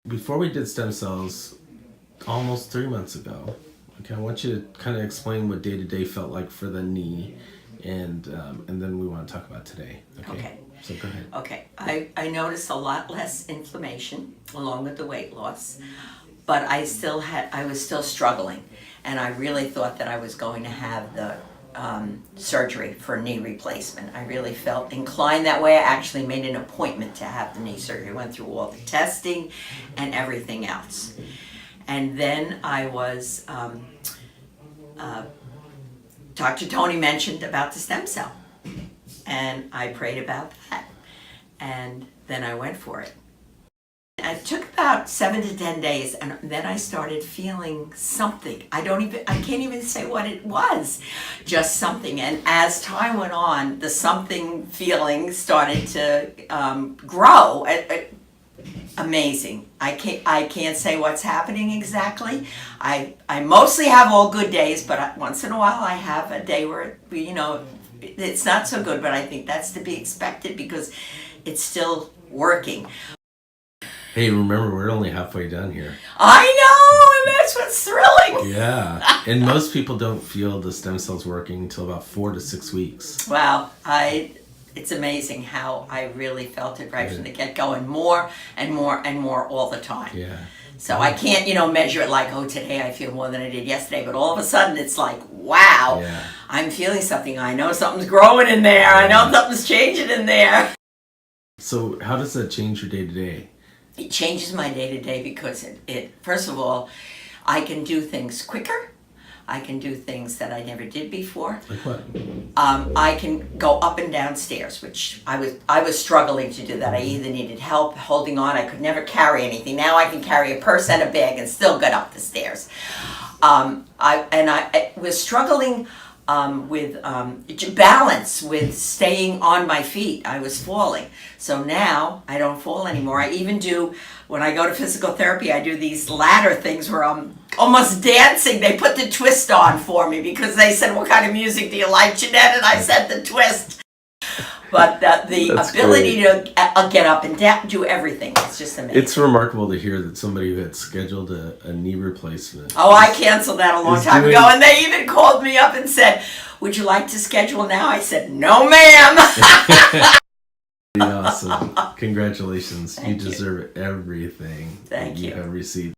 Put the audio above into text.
Before we did stem cells, almost 3 months ago, okay, I want you to kind of explain what day to day felt like for the knee, and then we want to talk about today. Okay. So go ahead. Okay, I noticed a lot less inflammation along with the weight loss, but I was still struggling, and I really thought that I was going to have the surgery for knee replacement. I really felt inclined that way. I actually made an appointment to have the knee surgery. Went through all the testing and everything else. And then I was, Dr. Tony mentioned about the stem cell. And I prayed about that. And then I went for it. It took about 7 to 10 days, and then I started feeling something. I can't even say what it was, just something. And as time went on, the something feeling started to grow. Amazing. I can't say what's happening exactly. I mostly have all good days, but once in a while I have a day where, it's not so good, but I think that's to be expected because it's still working. Hey, remember, we're only halfway done here. I know, and that's what's thrilling. Yeah, and most people don't feel the stem cells working until about 4 to 6 weeks. Wow, it's amazing how I really felt it right from the get-go, and more and more and more all the time. Yeah. So I can't, measure it like, oh, today I feel more than I did yesterday, but all of a sudden it's like, wow, Yeah. I'm feeling something. I know something's growing in there. I know something's changing in there. So how does that change your day to day? It changes my day-to-day because it first of all, I can do things quicker. I can do things that I never did before. Like what? I can go up and down stairs, which I was struggling to do that. I either needed help holding on. I could never carry anything. Now I can carry a purse and a bag and still get up the stairs. I was struggling with balance, with staying on my feet. I was falling. So now I don't fall anymore. I even do, when I go to physical therapy, I do these ladder things where I'm almost dancing. They put the twist on for me because they said, what kind of music do you like, Jeanette? And I said the twist. But the ability to get up and do everything, it's just amazing. It's remarkable to hear that somebody who had scheduled a knee replacement. Oh, I canceled that a long time ago, and they even called me up and said, would you like to schedule now? I said, no, ma'am. Awesome. Congratulations. Thank you deserve everything Thank that you you. have received.